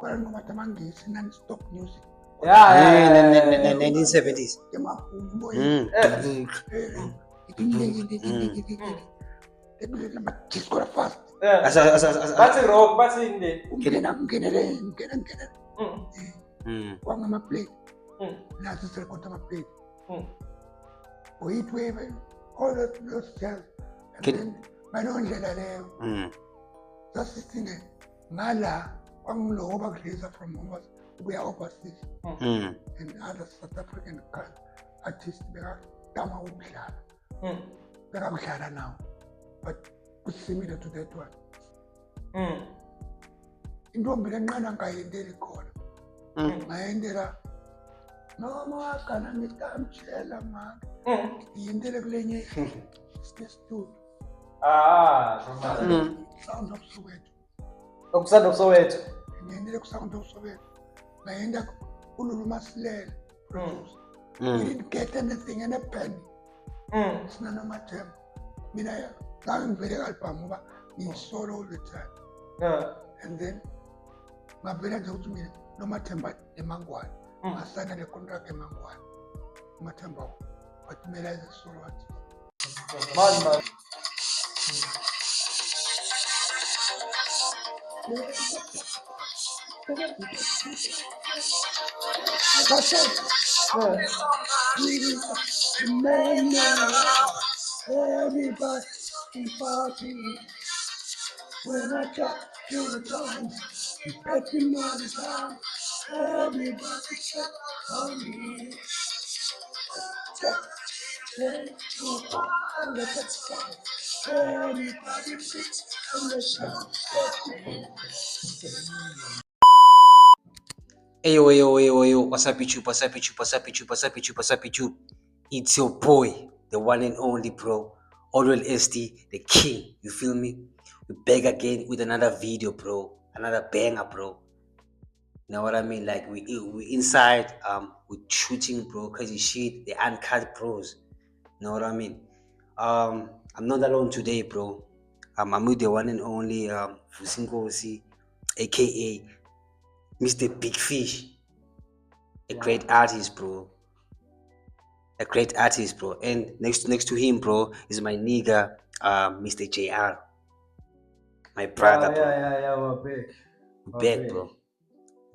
Kwala ngoma tamangisi non-stop music. Yeah. 1970s. Disco fast. Bathi rock, bathi indie. Ngena. Kwanga ama-plate. Nathi sirekoda ama-plate. Wait, all those jazz. And then banondlela leyo. Sasithine ngala kwangiloba kudlisa from Mombasa ubuya overseas. And other South African artists bekadama ukudlala. Bekakudlala now. But it's similar to that one. Intombi lenqana ngayendeli khona. Ngayendela noma wakana ngitamtshela mama. Yendele kulenye studio. Sound of Soweto. Sound of Soweto. Ngiyendele ku Sound of Soweto. Ngayenda uLulu Masilela producer. We didn't get anything in a penny. Sina nomathemba. Mina ngangivele album ngoba ngisolo all the time. And then ngavela nje ukuthi mina nomathemba eMangwane. Ngasana le contract eMangwane. Nomathemba wathi mina as a solo artist. Man. Everybody party. When I got to the time, betting all the time. Everybody check on me. Check on the touchdown. Everybody sits on the shot. Ayo. What's up, YouTube? It's your boy, the one and only bro. Orwell SD, the king. You feel me? We're back again with another video, bro. Another banger, bro. You know what I mean? Like we inside, we're shooting, bro. Crazy shit. The uncut bros. You know what I mean? I'm not alone today, bro. I'm with the one and only Fusinkosi, aka Mr. Big Fish. A great artist, bro. And next to him, bro, is my nigga, Mr. JR. My brother, bro. Yeah, we're back, bro.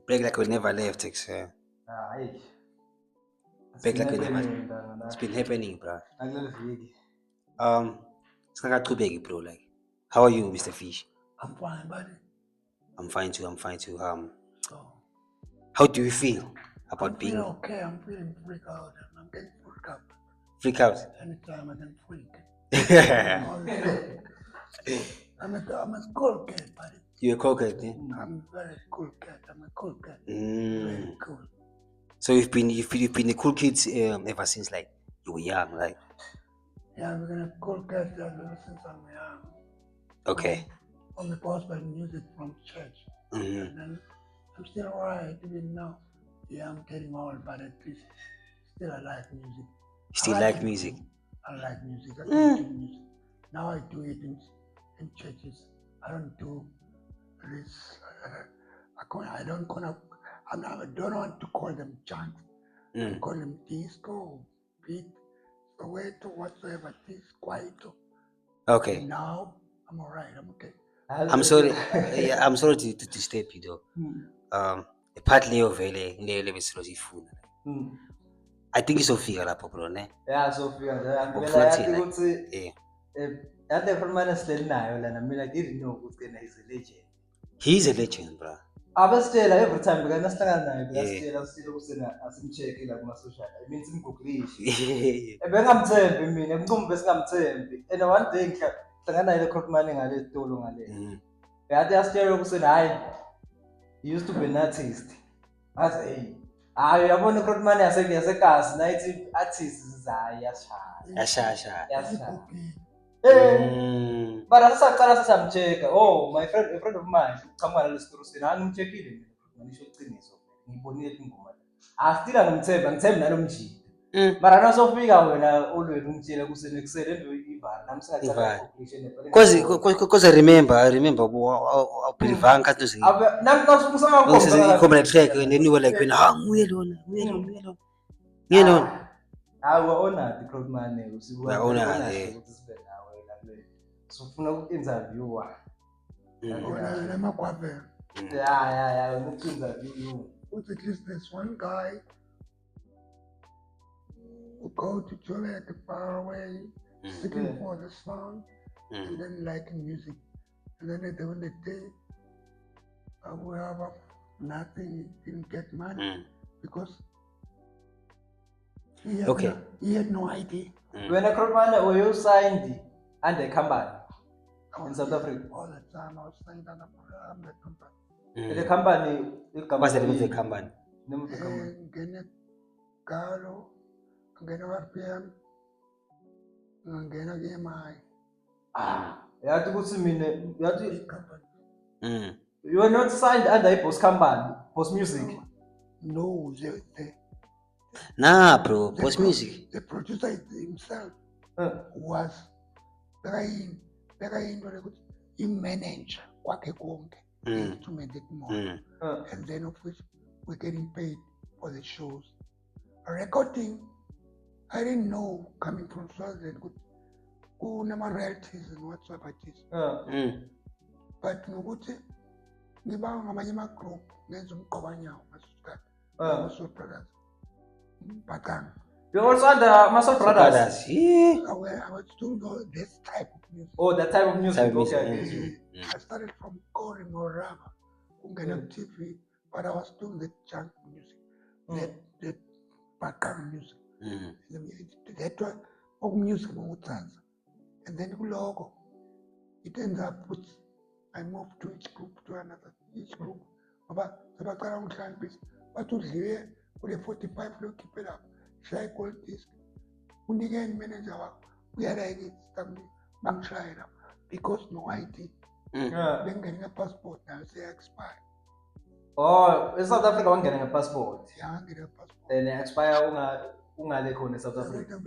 Back like we never left, It's back like we never. It's been happening, bro. It's not too big, bro. Like, how are you, Mr. Fish? I'm fine, buddy. I'm fine too. How do you feel about being? Okay, I'm feeling freak out. I'm getting freaked out. Freak out? Anytime I can freak. I'm a cool cat, buddy. You're a cool cat, eh? I'm a very cool cat. I'm a cool cat. Very cool. So you've been the cool kids ever since like you were young, like? Yeah, I've been a cool cat ever since I'm young. Okay. On the gospel music from church. And then I'm still alright even now. Yeah, I'm getting old, but at least still I like music. Still like music? I like music. I do music. Now I do it in churches. I don't do this. I don't want to call them chants. I call them disco, beat, Soweto, whatsoever. This quiet. Okay. And now I'm alright. I'm okay. I'm sorry. I'm sorry to disturb you though. Partly of phone. I think it's Sophia lapho bro, ne? Yeah, Sophia. That everyone still nayo lana mina didn't know ukuthi he's a legend. He's a legend, bro. Abastela every time because nahlangana naye bastela silo kusena asimcheck la kuma social. I mean simgooglishe. Bengamthembi mina, ngicumbe besingamthembi. And one day ngihlangana naye eCrookman ngale sitolo ngale. Yathi asitshela kusena hayi he used to be an artist. I say uyabona uCrookman yasekasi night artists yashaya. But asaqala sasamcheka. Oh, my friend, a friend of mine, qhamuka le story sina ngimchekile mina, ngisho iqiniso. Ngibonile ingoma. Still ngimthembi nalomjini. Mara nasofika wena olweli ungitshela kuseni ekuseni endwe nami singacalela conclusion Because I remember awubhilivanga khathi nje nami ikhomba la track and then you were like wena nguye lona hayi wa-honoured Crowdman Wa-honoured, ukuthi sibe nawe la kule sifuna uku-interviewa Namagwavela. ya uku-interview But at least there's one guy who go to Joburg far away, seeking for the song, and then liking music. And then at the end of the day, we have nothing, he didn't get money because he had no idea. When a Crowdman were you signed under a company in South Africa? All the time I was signed under the company. The company, what's the name of the company? Ngene Galo, ngene RPM, ngene EMI. Yathi ukuthi mina yathi Big company. you were not signed under a Boss company, Boss Music. No, Nah, bro, Boss Music. The producer himself was trying to manager kwakhe konke instrument more, and then of which we're getting paid for the shows. Recording, I didn't know coming from Swaziland kunama royalties and whatsoever it is. But ngokuthi ngibanga ngamanye ama-group ngenza umqobanyawo ngasikhathi Soul Brothers Bhaqanga. You also under Muscle Brothers? Yeah. I was doing this type of music. Oh, that type of music. Type of music, Okay. I started from Kori Morava, Kungena TV, but I was doing the junk music, the Bhaqanga music. That was all music Mutsanza. And then Kulogo, it ends up with, I moved to each group to another, each group. But to here, with a 45 look, keep it up. Shy call disc. Unigan manager, we had a bank shy up because no ID. Then getting a passport now, say expire. Oh, in South Africa, I'm getting a passport. Yeah, I'm getting a passport. Then expire in South Africa.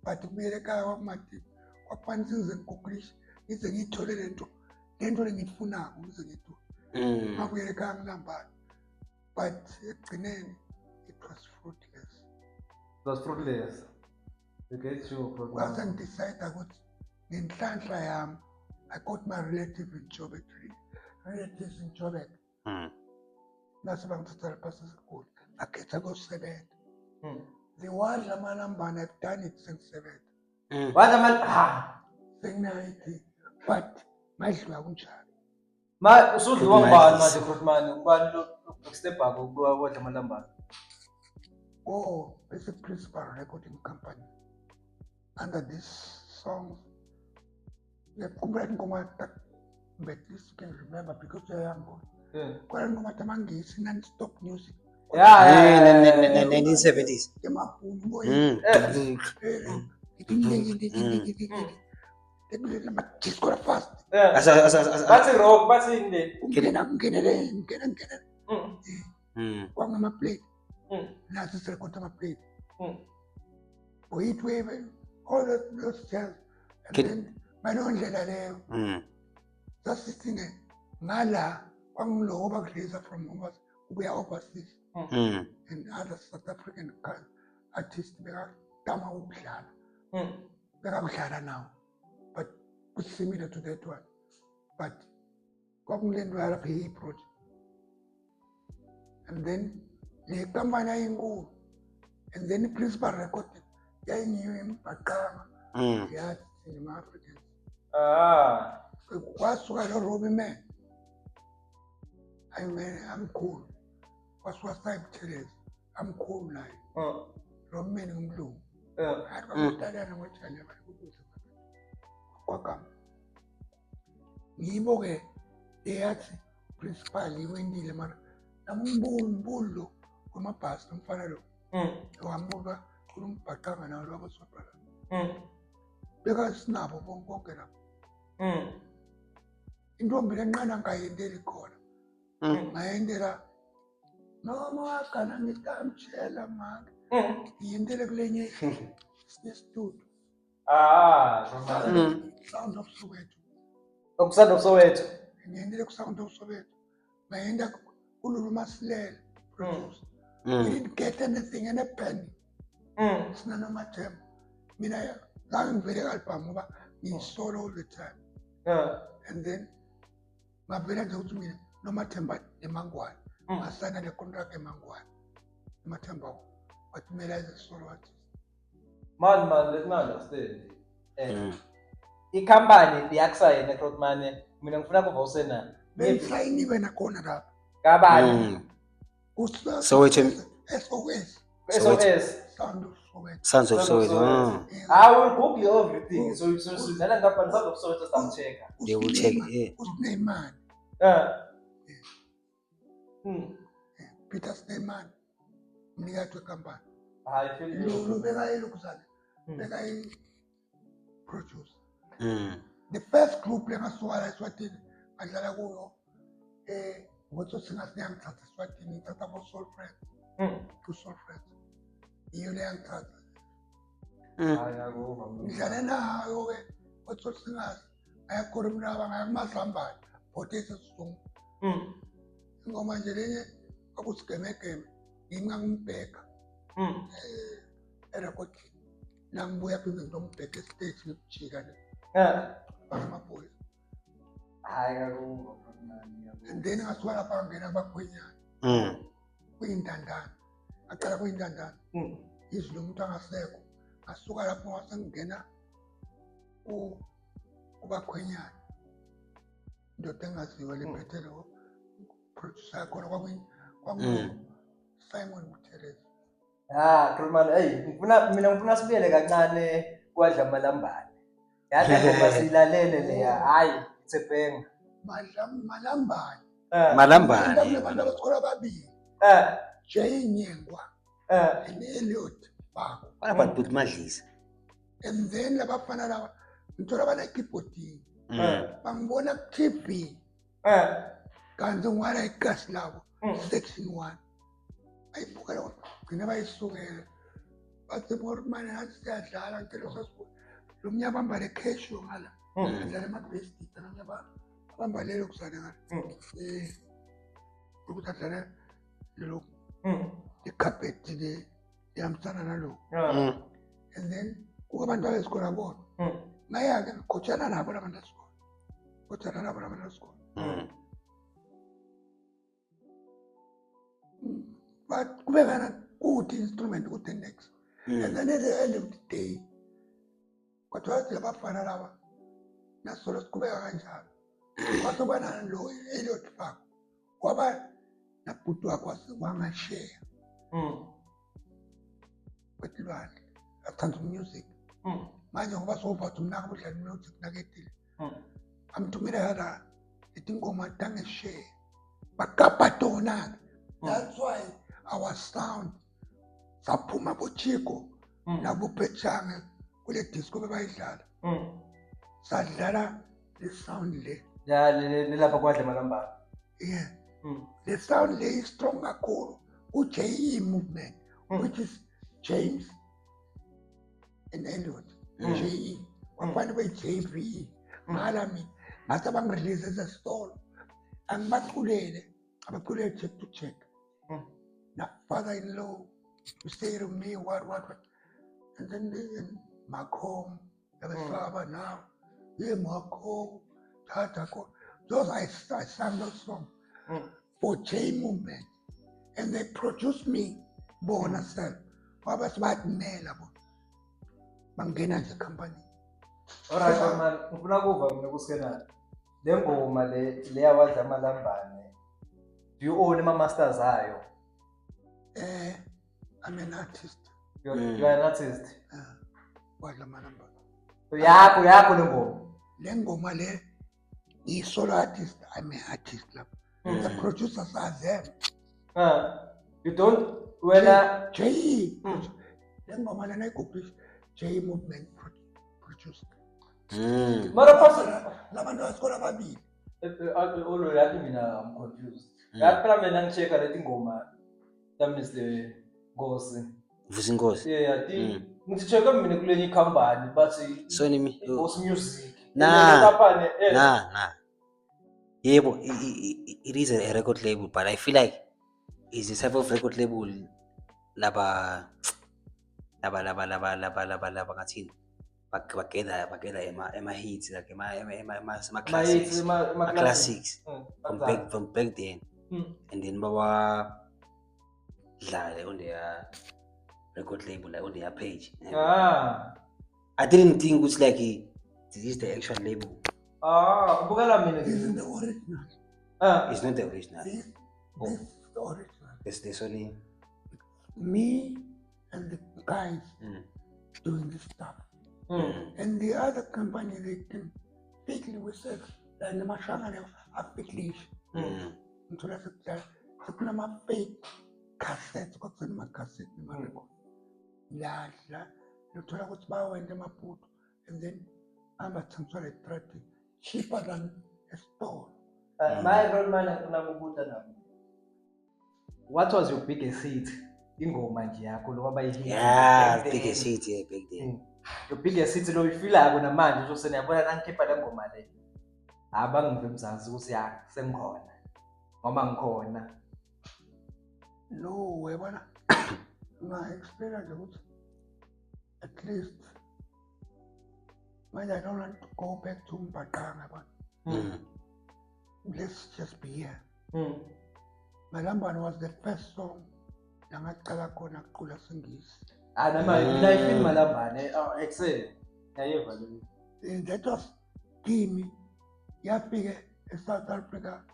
But America, what my tip, what panels and cookies is a new tolerant to entering it for now, using it to America number. But it was fruitless. It was fruitless. Okay, sure. Wasn't decided I would in Santa I got my relative in Joburg, relatives in Joburg. That's about to start passing school. I get a go 7. The one Lamalamba have done it since 7. What am I? Saying 90, but my Slauncha. My so the one man, my Crowdman, one look step back, go what am I number? Oh, it's a principal recording company. Under this song, the Kumran Komata, but this you can remember because I am born. Kumran Komata Mangi is non-stop music. Yeah, 1970s. Fast. That's rock, that's in there. My plate. Now this record my plate. Wait, all those cells. And then my own letter. That's the thing. Nala, one low over from us, we are overseas. And other South African artists, they are Tama Uklana. They are Uklana now. But it's similar to that one. But Congland will have a project. And then they come in go. And then the principal recorded. They knew him, Bhaqanga. They had cinema Africans. What's what a Robbie man? I'm cool. What's type of I'm cool now. Roman blue. I don't know what I never welcome. Niboge, they had principal, you went in the man. I'm bull, from a past and follow. So I'm over, couldn't Bhaqanga and I was so because snap of one pocket up. In Roman, I ended the corner. I ended up. No more can I come shell a mark. ngiyintele kulenye studio Sound of Soweto. Okusanda Soweto. Ngiyintele ku Sound of Soweto. Ngayenda uLulu Masilela producer. We didn't get anything in a penny. Sina noma Themba. Mina ngangivele album ngoba ngisolo all the time. And then ngavela nje ukuthi mina noma Themba eMangwane. Ngasana le contract eMangwane. Noma Themba wathi mina as a solo artist. Man, let me understand. Ikhampani liyakusayina Crotman. Mina ngifuna kuva usena. Bensayiniwe nakhona lapha. Kabani? Soweto. SOS. Sound of Soweto. Sounds of Soweto. I will Google everything. So then I'm going to Sound of Soweto start check. They will check. Yeah. Usneyman. Peter Sneyman. Mnikazi wekhampani. I feel you. Lo bekayelukuzana. Bekayi-producer. The first group lengasukala eSwatini badlala kuyo ngothi singathi ngiyangithatha eSwatini ngithatha ko-Soul Friends. Two Soul Friends. Iyo leyangithatha. Ngidlale nayo-ke ngothi singathi ayakhona umnaba ngayakumazambane bhotese sizungu. Ingoma nje lenye kwakusigemegeme ngingangimbheka erekhodini. Nangibuya phinde ngizombheka estage ngijika le. Bangamaboys. And then ngasuka lapha ngena abakhwenyana. Kuyindandana. Aqala kuyindandana. Izwi lomuntu angasekho. Ngasuka lapho ngase ngena kubakhwenyana. Indoda engaziwa lephethe lo producer yakho kwakungu Simon Muthereza. Crotman, mina ngifuna sibuyele kancane kwadla malambane. Yazi ngoba silalele leya, hayi it's a banger. Malambane. Malambane. Abantu abasikole ababili. Jay Nyengwa. And Elliot Bako. What about Booth Madlisa? And then labafana laba ngithola bana keyboarding. Bangibona ku TV. Kanti ngwala igasi labo section 1. Ayibuka lo ngine bayisukela. Bathi Morman hathi siyadlala ngicela sasibuka. Lo mnyama bambale cash ngala. Ngidlala ama-best nanyaba bambalele kusana ngala. Ukuthi adlala lo icarpet le yamsana nalo. And then kubantu abesikole bona. Ngaya-ke ngikhothana nabo labantu besikole. Ngikhothana nabo labantu besikole. But kubekana good instrument with the next. And then at the end of the day, kwathiwa labafana laba nasolo sikubeka kanjalo. Kwasokwana lo Elliot Bako kwaba nabhuti wakho wangasheya. Kwetilwane athanda music. Manje ngoba sowuphatha umnaka udlala music naketile. Amthumela la itingoma tangesheya. Bakapatona. That's why our sound saphuma boChico nabo Pechanga kule disco bebayidlala. Sadlala the sound le. Ya le lapha kwadla malambane. Yeah. The sound le is strong kakhulu. JE movement, which is James and Elliot. JE. Kwafana JV. Malami ngathi bangirelease as a store. Angibathulele abathulele check to check. Now, father-in-law, you say to me, what, and then Macomb, now, yeah, Macomb, Tatako. Those I sang those songs for J movement, and they produced me, bonus self. What was what mail about? Bangena the company. Alright, man, ngifuna kuva mina kusikena. Le ngoma le yawadla malambane. Do you own my masters ayo? I'm an artist. You are an artist. Wadla malambane. So yakho le ngoma. Le ngoma le solo artist. I'm an artist. The producers are them. You don't when J. Le ngoma le nayikhuphisha J movement produced. Mara person labantu asikole ababili. Already mina I'm confused. Yaphela mina ngicheka leti ngoma that means the Ngosi. Vusinkosi. Yeah, I think ngithi-check-e mina kulenye ikhampani bathi So nimi Boss Music. Nah. Company, Nah. Yebo, it is a record label, but I feel like it's a type of record label laba ngathini bageda ema-hits like ma-hits, classics bakudala. from back then, and then bawadlale on their record label, like on their page. I didn't think it's like this is the actual label. Ubukela mina Isn't the original? It's not the original. This is the original. There's only Me and the guys doing this stuff. And the other company, they can quickly we said, like the mashangane are quickly. So that's a fake cassettes, what's in my cassette, my record. La, you tell what's about when them put, and then I'm at some sort of threatening, cheaper than a store. my role man nakubuta nami. What was your biggest hit? Ingoma nje yakho lo wabayihit. yeah biggest hit back then. Your biggest hit lo ifilako namanje so seniyabona nangikhipha le ngoma le. Abangive mzazi ukuthi ya sengikhona. Ngoba ngikhona. No, webona. My experience was at least when I don't want to go back to Mbaqanga, but let's just be here. Malambane was the first song ngaqala khona ukucula singisi. Nama mina ifilm Malambane excel. Yayiva lo. And that was kimi yafike eSouth Africa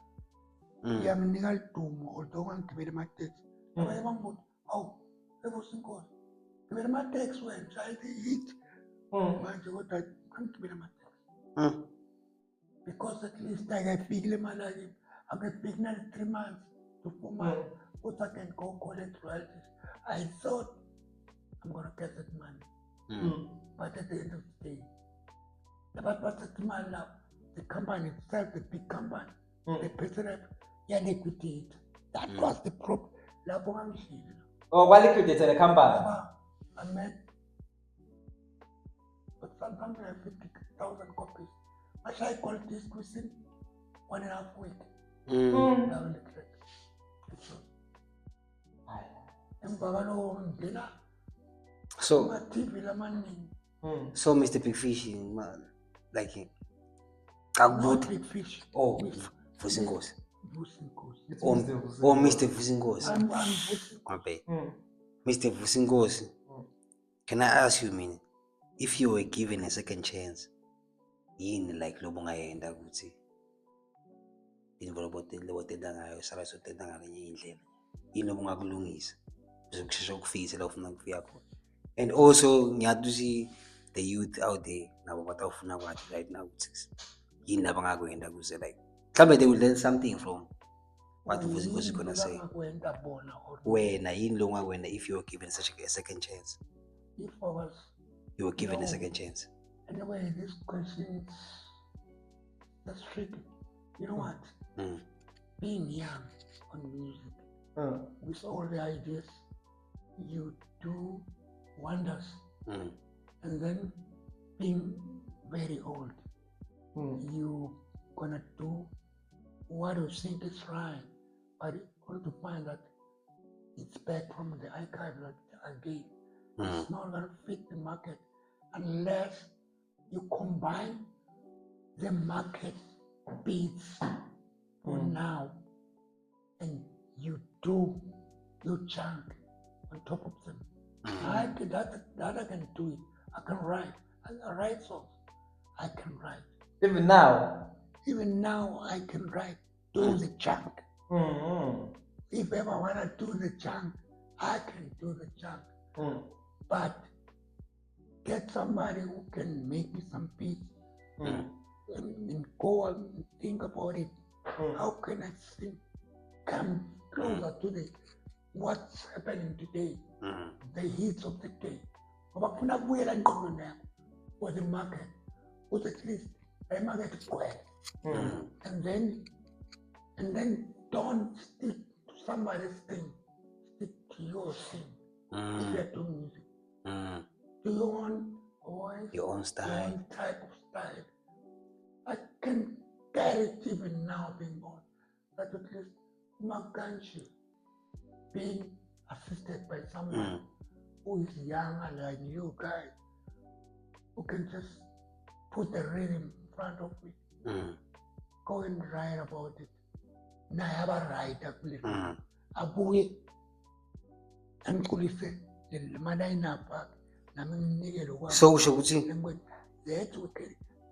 yamnika idumo although ngigibele amateksi abanye bambuza awu ebusinkosi ngibele amateksi wena shayile hit manje kodwa ngigibele amateksi because at least akayifikile imali yakhe akafiki na 3 months to 4 months but I can go collect royalties. I thought I'm gonna get that money but at the end of the day but that money now the company itself, the big company, the president, yeah, liquidate. That was the problem. Why liquidate the company? I met, but sometimes I have 50,000 copies. I shall call this within 1.5 weeks. So Mr. Big Fish, like not Big Fish. Oh, Vusinkosi. Or Mr. Vusinkosi. I'm Vusinkosi. Okay. Mr. Vusinkosi, can I ask you, man, if you were given a second chance, yini like lo bungayenda ukuthi involobotenda ngayo sala sotenda ngalenye indlela yini obungakulungisa uzokushesha ukufisa la ufuna ukufika khona? And also ngiyathi the youth out there nabo batawufuna kwathi right now ukuthi yini abangakwenda kuze like mhlawumbe they will learn something from what Vusinkosi gonna say. Wena yini lo ungakwenda if you were given such a second chance? If I was, You were given a second chance. anyway, this question that's tricky. You know what? Being young on music, with all the ideas, you do wonders. And then being very old, you gonna do what you think is right, but you want to find that it's back from the archive again. It's not gonna fit the market unless you combine the market beats for now and you do your chunk on top of them. I can do it. I can write. I can write songs. I can write. Even now. Even now, I can write. Do the chunk. If ever wanna do the chunk, I can do the chunk. But get somebody who can make me some beats and go and think about it. How can I sing? Come closer to the what's happening today, the hits of the day. For the market, but at least a market square. And then don't stick to somebody's thing, stick to your thing. if you're doing music. Mm. Do you want voice? Your own Your style. own type of style. I can get it even now being born. But at least Makanshi being assisted by someone who is younger than you guys, who can just put the rhythm in front of me. Go and write about it. Na have a writer, please. Abuye angikhulise le line-up akhe nami nginikele okwami. So usho ukuthi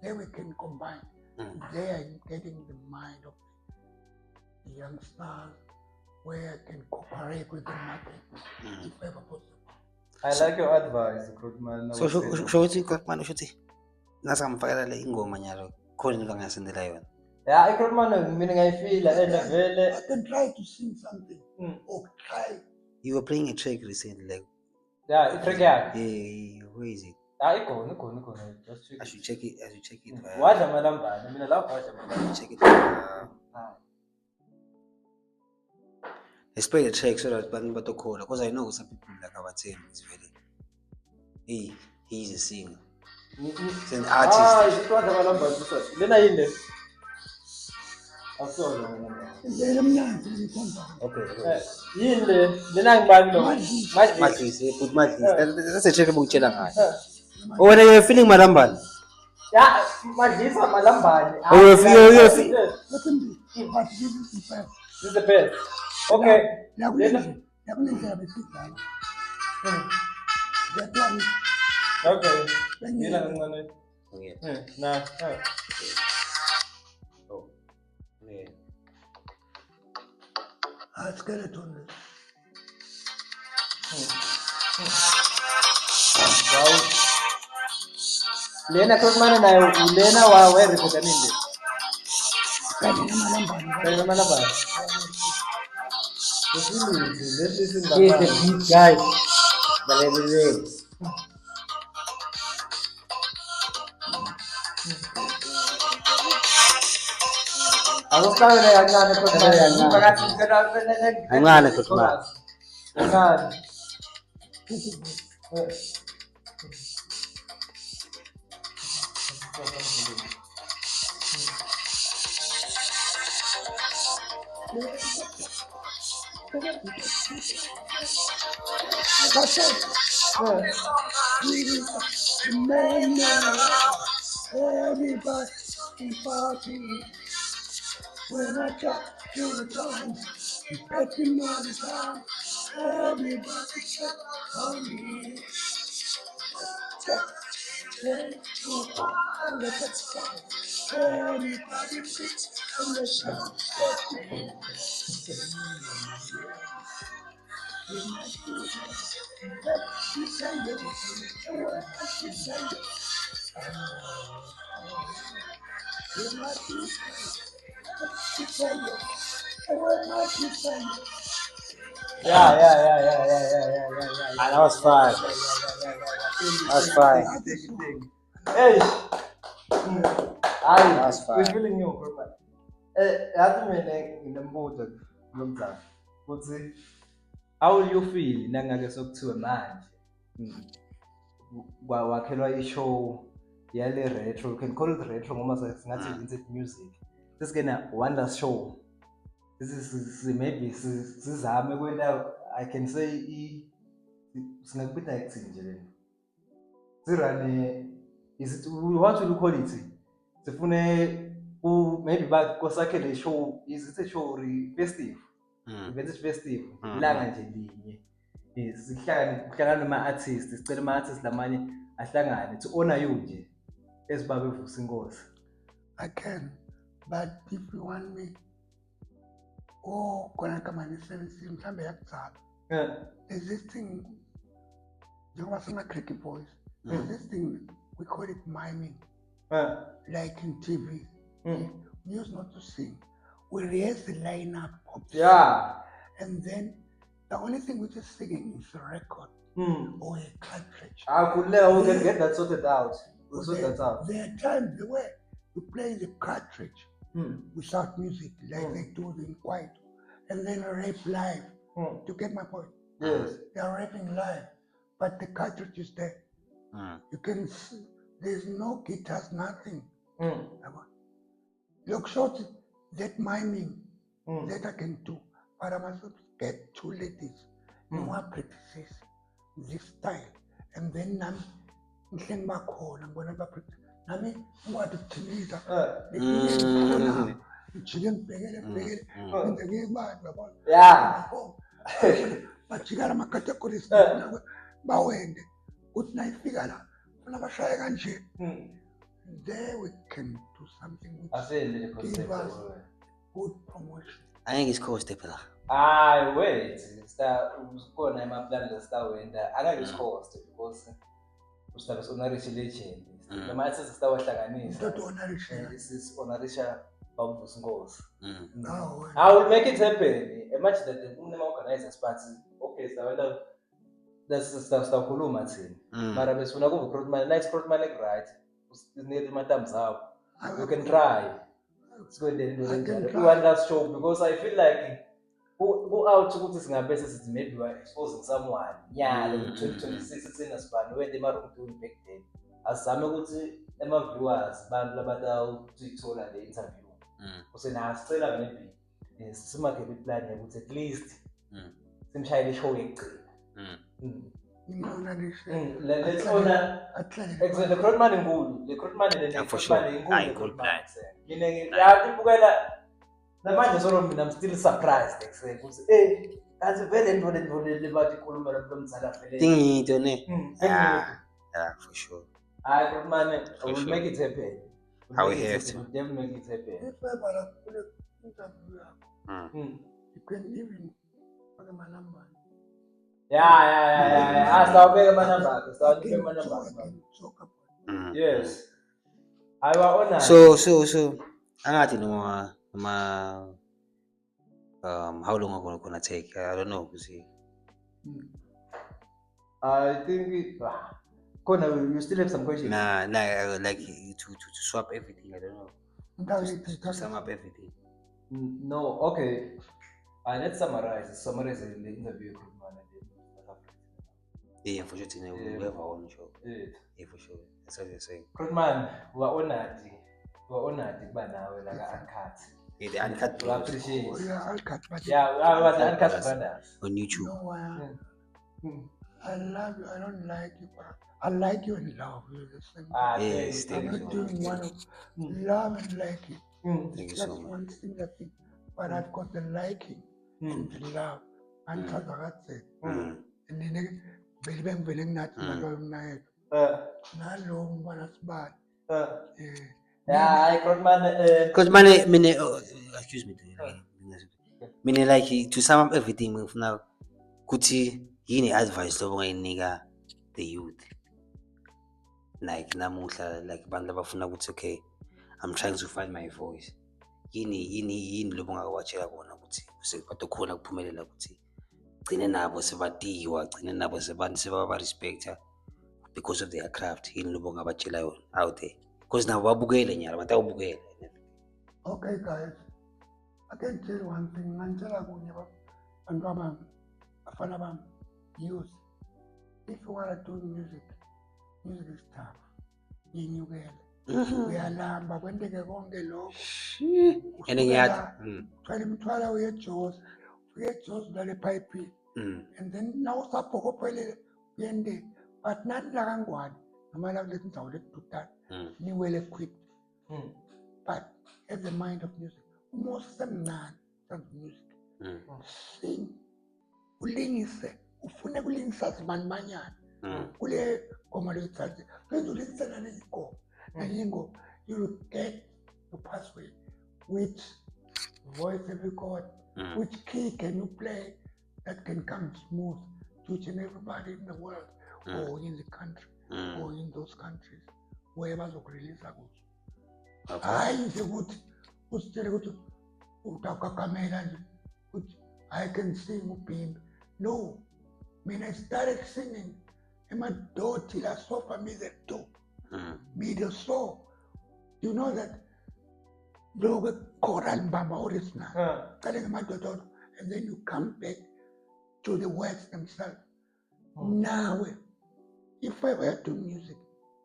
There we can combine. There I'm getting the mind of the youngsters where I can cooperate with the market if ever possible. I like your advice, Krugman. so usho ukuthi Krugman usho ukuthi ngasamfakela le ingoma nyalo khona into angasendela yona. Yeah, Krugman mina ngayifila and vele I can try to sing something or try. You were playing a track recently, like yeah, itrack yakhe. yeah, where is it? Ikhona. Just I should check it. wadla malambane mina lapho wadla malambane. Check it. Let's play the track so that people don't call, because I know some people like our team. It's really, he's a singer. He's an artist. Wadla malambane. Lena yini le? Awusona malambane. Let them know. Okay. Yini le? Lena ngibani lo? Madlis, put Madlis. That's a track about Chela. Oh, when you're feeling Malamban. Yeah, Madlisa malambane. Oh, you're feeling. Let them be. But this is the best. This is the best. Okay. That one. Okay. Yena ngane. Okay. Na. Oh. Yeah. Skeleton. Wow. Lena Krugman nayo Lena wa record nini? Kaya malambane. Let's listen to Here's the beat, guys. Balebele. Ako tayo na yan na Angana Krugman. Everybody in party. When I talk to the time, expecting all the time. Everybody check on me. Check on the touchdown. Everybody sits on the show. Yeah. That was fine. That's fine. Hey. That's fine. We're feeling you, Krugman. Yazi mina nginembuzo lomdlalo. Ukuthi how will you feel nangake sokuthiwe manje? Wakhelwa ishow yale retro, you can call it retro ngoba singathi vintage music. This gonna wonder show. This is maybe sizame kwenta I can say singakubita acting nje lena. Sirane is it what will you call it? Sifune maybe back kosakhe le show is it a show festive? Vintage festive. Ilanga nje linye. Sihlangana nama-artist sicela ama-artist lamanye ahlangane to honor you nje esibabe vusa inkosi. I can, but if you want me, khona kama ne-service mhlambe yakudzala. There's this thing, njengoba sina-Cricky Boys, there's this thing, we call it miming, like in TV. We used not to sing. We rehearse the lineup of the Yeah. song, and then the only thing we're just singing is a record or a cartridge. We can get that sorted out. We'll sort that out. There are times where we play the cartridge without music, like they do in quiet, and then rap live. To get my point? Yes. They are rapping live, but the cartridge is there. You can see, there's no guitars, nothing. Look short, that miming, that I can do. But I must get two ladies. You want to practice this style. And then I'm going back home. I'm going to practice. I mean, what the Tunisia. Yeah. Bajikela ama-categories bawende uthi nayifika la funa bashaye kanje. There we can do something which give us good promotion. Angeke isikhoste phela. Hayi wait, kukhona amaplan lesitawenda angeke isikhoste because usidabe sonarisha legend. Noma sithi sitawahlanganisa. Honorisha Bambus Ngozi. I will make it happen. Imagine that the organizers party. Okay, so that's sitakhuluma thina. Mara besifuna kuve recruitment, nice recruitment right. Usinike my thumbs up. You can try. Let's go there and do one last show because I feel like go out ukuthi singabe sithi maybe we are exposing someone. Yeah, 2026 it's in a span when they are doing back then. Asizame ukuthi ema-viewers bantu labatawuthola le interview usenasicela maybe simakele iplan yokuthi at least simshayele ishow yekugcina. Let's honor exactly the crowd money inkulu, the crowd money inkulu plan. Mina ngibukela namanje solo mina I'm still surprised ukuthi kanti vele ndivole bathi ikhuluma lo mzala vele Into ne. Yeah, for sure. I crowd money I will make it happen. How we have to. Them make it happen. If ever I put an interview, you can even put my number. Yeah. Sitawubeka ama number. Yes. I was honored. So angathi noma how long are gonna take? I don't know. I think Kona, you still have some questions? Nah, like to swap everything. I don't know. To sum up everything. No, okay. Let's summarize the interview. Yeah, for sure. We have our own show. Yeah, for sure. That's what you're saying. Krugman, we're honored by now, like Uncut. Yeah, the Uncut We appreciate it. Yeah, I'll cut. Yeah, we are the Uncut brothers. on YouTube. No, I love you. I don't like you, but I like you and love you. The same. Yes, I'm not doing one of love and liking. Thank you That's so much. one similar thing. But I've got the liking and the love. And that's what I said. And then ngivele nginathi nalomnayeko nalo mbona sibali. Yeah, Krugman. Because mine, excuse me. Meaning like to sum up everything now, kuti yini advice lobo ngayinika the youth. Like namuhla, like bantu labafuna ukuthi okay, I'm trying to find my voice. Yini lobo ngawatshela kona ukuthi batokhona kuphumelela ukuthi gcine nabo sebadiwa, gcine nabo sebantu sebaba respecta because of their craft. Yini lobo ngabatshela yona out there. Because now babukele nyala, batawubukela. Okay guys, I can tell you one thing. Ngantshela kunye bantu abami, bafana bami, youth. If you want to do music is tough. Yinyukele. Uyalamba kwenteke konke lokho. And then thwala imithwala uye eJozi. Ufike eJozi ulale epayipini. And then now usabhokophelele uyende. But nathi la kaNgwane noma la kulezi ndawo letudana niwele equipped. But have the mind of music. Umosi semnandi of music. Sing. Ulingise. Ufune kulingisa zibani banyana. Kule goma lethathe. Kwenza ulingisa nalezi goma. Nayingo, you will get the password. Which voice have you got? Which key can you play that can come smooth to each and everybody in the world or in the country or in those countries where bazokureleasa kuzo. Hayi nje ukuthi usitshele ukuthi utakakamela nje ukuthi I can sing ubhimbi. No, mina I started singing emadoti la sofa music too. Middle soul. You know that logo choral mbamba original. And then you come back to the words themselves. Now, if ever do music,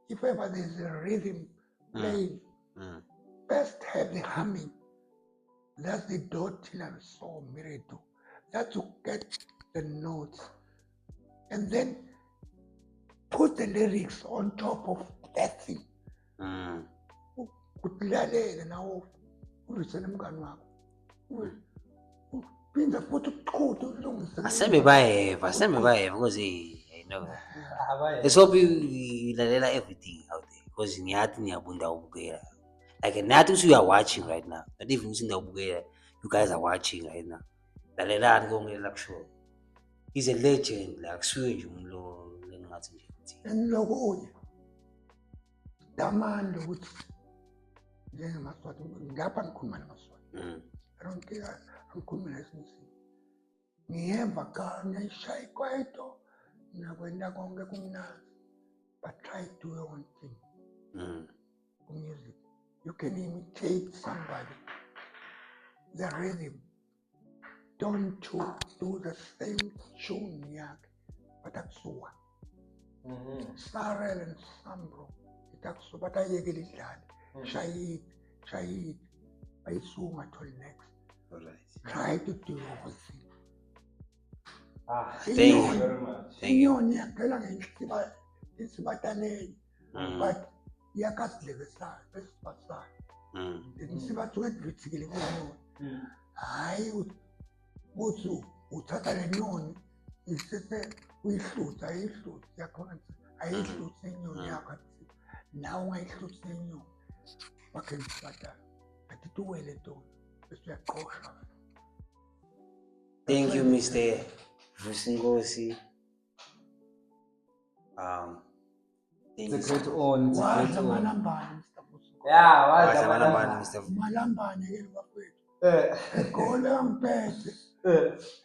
if ever there's a rhythm playing, first have the humming. That's the dot till and so miredo. That's to get the notes. And then put the lyrics on top of that thing. Ukulalele nawo urisele umngani wakho. Uphinda futhi uqhuthe ulungise. Asembe bayeva because you know. Let's hope you lalela everything out there because niyathi niyabunda ubukela. Like nathi you are watching right now. Not even using the ubukela. You guys are watching right now. Lalela konke lakusho. He's a legend like suwe nje umlo lengathi nje. Enlokunye. Damani ukuthi njengemaswati ngapha ngikhuluma namaswati. I don't care ngikhuluma nesinye. Ngiyeva ka ngiyishaya ikwaito nakwenda konke kumnandi. But try to do your own thing. Music. You can imitate somebody. The rhythm. Don't do the same tune yakhe. But akusuka. Sarel and Sambro. Itakusuka. But ayekele idlale. Shayid. Ayisuka till next. Alright. Try to do your own thing. Thank you very much. Inyoni yakhela ngesibataneni. But iyakasilekisa besibasana. Isibathu edvitsikile kunyoni. Hayi uthi uthatha le nyoni isese uyihlutha yakhona ayihluthe inyoni yakho. Nawe ungayihlutha inyoni. Bakhe ngisibata. Athi tuwele tona. Bese uyaqosha. Thank you, Mr. Vusingosi. It's a great honor. Wadla malambane Mr. Vusingosi. Yeah, Wadla malambane, Mr. Malambane ke bafethu. Egole angiphethe.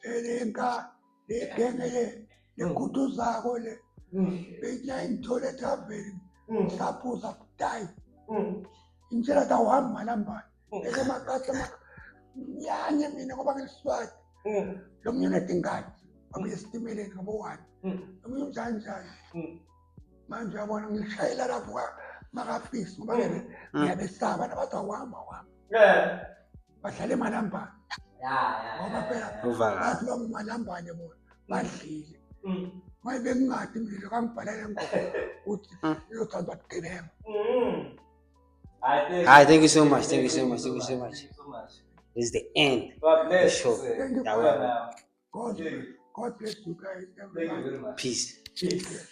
Elenka legengele lekutuzako le. Beyinya ingithole ethaveni. Saphuza budayi. Intshela tawuhamba malambane. Emakasa nyanye mina ngoba ngiliswazi. Lo myeni edingadi. Abuye esitimeleni ngoba 1. Lo myeni njani. Manje yabona ngishayela lapho makafisi ngoba ngiyabesaba nabantu awahamba. Bahlale emalambane. Ngoba phela bathi bamalambane bona badlile. Maye bengingadi mina kangibhalele ngoko uthi uyothanda bagebengu. Thank you so much. This is the end of the show. God bless you guys. Thank you very much. Peace. Peace.